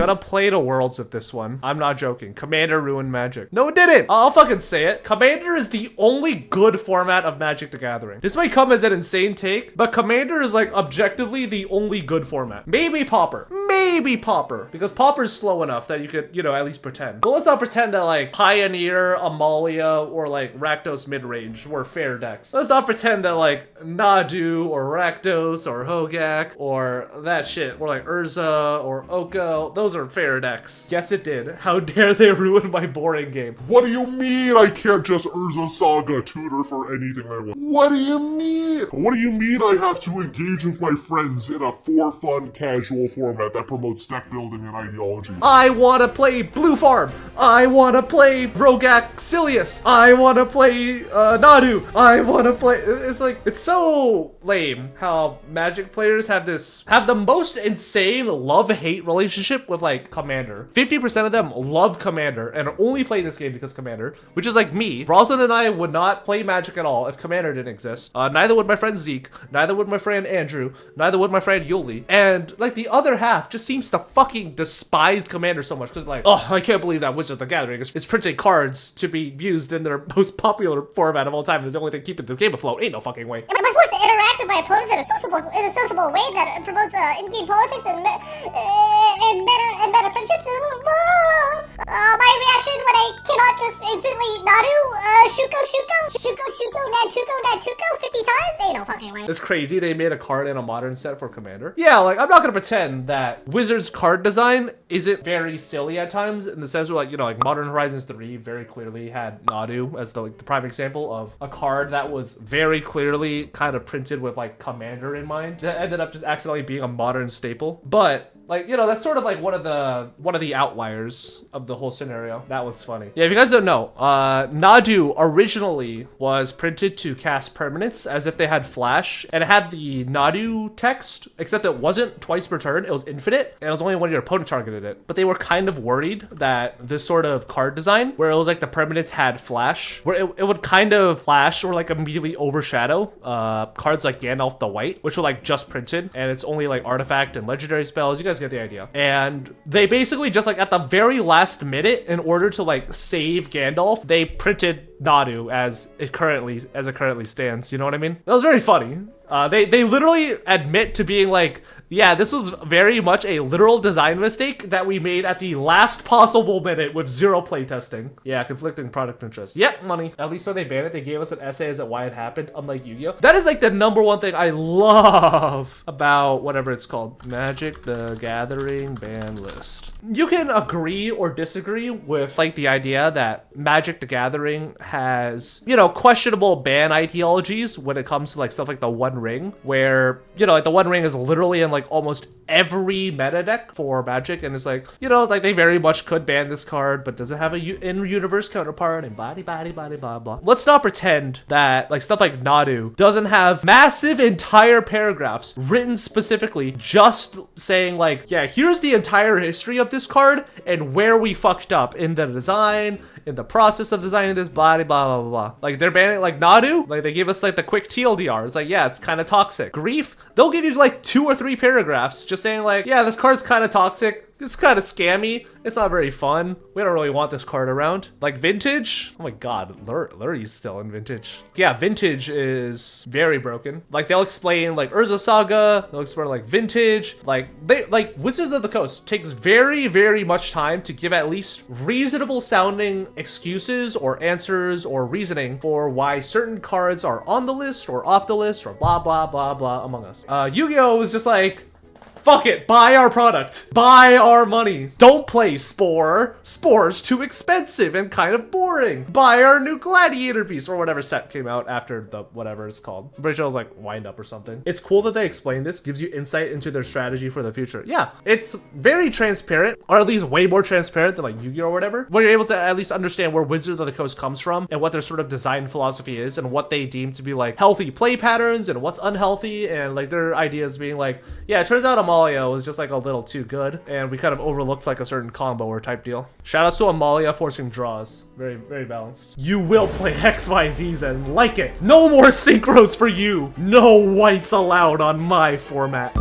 gonna play the Worlds with this one. I'm not joking. Commander ruined Magic. No, it didn't. I'll fucking say it. Commander is the only good format of Magic the Gathering. This might come as an insane take, but Commander is like objectively the only good format. Maybe Pauper. Maybe Pauper. Because Pauper's slow enough that you could, you know, at least pretend. But let's not pretend that like Pioneer, Amalia, or like Rakdos midrange were fair decks. Let's not pretend that like Nadu or Rakdos or Hogak or that shit, or like Urza or Oko, those are fair decks. Yes, it did. How dare they ruin my boring game? What do you mean I can't just Urza Saga tutor for anything I want? What do you mean? What do you mean I have to engage with my friends in a for fun casual format that promotes deck building and ideology? I wanna play Blue Farm. I wanna play Rogak Silius. I wanna play Nadu. I wanna play. It's like, it's so lame how Magic players have the most insane love-hate relationship with like Commander. 50% of them love Commander and only play this game because Commander, which is like me. Roslyn and I would not play Magic at all if Commander didn't exist. Neither would my friend Zeke. Neither would my friend Andrew. Neither would my friend Yuli. And like the other half just seems to fucking despise Commander so much because like, oh, I can't believe that Wizard of the Gathering is printing cards to be used in their most popular format of all time. It's the only thing keeping this game afloat. Ain't no fucking way. Am I forced to interact with my opponents in a sociable way that promotes in-game politics and meta friendships? My reaction when I cannot just instantly Nadu, Shuko, Natuko 50 times? Ain't no fucking way. It's crazy they made a card in a modern set for Commander. Yeah, like I'm not gonna pretend that Wizards card design isn't very silly at times in the sense where like, you know, like Modern Horizons 3 very clearly had Nadu as the prime example of a card that was very clearly kind of printed with like Commander in mind that ended up just accidentally being a modern staple. But like, you know, that's sort of like one of the outliers of the whole scenario. That was funny. Yeah, if you guys don't know, Nadu originally was printed to cast permanents as if they had flash, and it had the Nadu text, except it wasn't twice per turn, it was infinite, and it was only when your opponent targeted it. But they were kind of worried that this sort of card design, where it was like the permanents had flash, where it would kind of flash or like immediately overshadow cards like Gandalf the White, which were like just printed, and it's only like artifact and legendary spells. You guys get the idea. And they basically just like at the very last minute, in order to like save Gandalf, they printed Nadu as it currently stands. You know what I mean? That was very funny. They literally admit to being like, yeah, this was very much a literal design mistake that we made at the last possible minute with zero playtesting. Yeah, conflicting product interest. Yep, money. At least when they banned it, they gave us an essay as to why it happened, unlike Yu-Gi-Oh! That is like the #1 thing I love about whatever it's called. Magic the Gathering ban list. You can agree or disagree with like the idea that Magic the Gathering has, you know, questionable ban ideologies when it comes to like stuff like the One Ring, where, you know, like the One Ring is literally in like almost every meta deck for Magic, and it's like, you know, it's like they very much could ban this card, but doesn't have a in-universe counterpart and blah blah. Let's not pretend that like stuff like Nadu doesn't have massive entire paragraphs written specifically just saying like, yeah, here's the entire history of this card and where we fucked up in the design, in the process of designing this, blah blah blah. Like they're banning like Nadu, like they gave us like the quick TLDR. It's like, yeah, it's kind of toxic. Grief, they'll give you like 2 or 3 paragraphs just saying like, yeah, this card's kind of toxic. It's kind of scammy. It's not very fun. We don't really want this card around. Like Vintage. Oh my god, Lurie's still in Vintage. Yeah, Vintage is very broken. Like they'll explain like Urza Saga. They'll explain like Vintage. Like Wizards of the Coast takes very, very much time to give at least reasonable sounding excuses or answers or reasoning for why certain cards are on the list or off the list or blah, blah, blah, blah among us. Yu-Gi-Oh! is just like, fuck it, buy our product. Buy our money. Don't play Spore. Spore's too expensive and kind of boring. Buy our new Gladiator piece or whatever set came out after the whatever it's called. I'm pretty sure it was like Wind Up or something. It's cool that they explain this, gives you insight into their strategy for the future. Yeah, it's very transparent, or at least way more transparent than like Yu-Gi-Oh! Or whatever, where you're able to at least understand where Wizards of the Coast comes from and what their sort of design philosophy is and what they deem to be like healthy play patterns and what's unhealthy, and like their ideas being like, yeah, it turns out Amalia was just like a little too good and we kind of overlooked like a certain combo or type deal. Shout out to Amalia forcing draws. Very, very balanced. You will play XYZs and like it. No more synchros for you. No whites allowed on my format.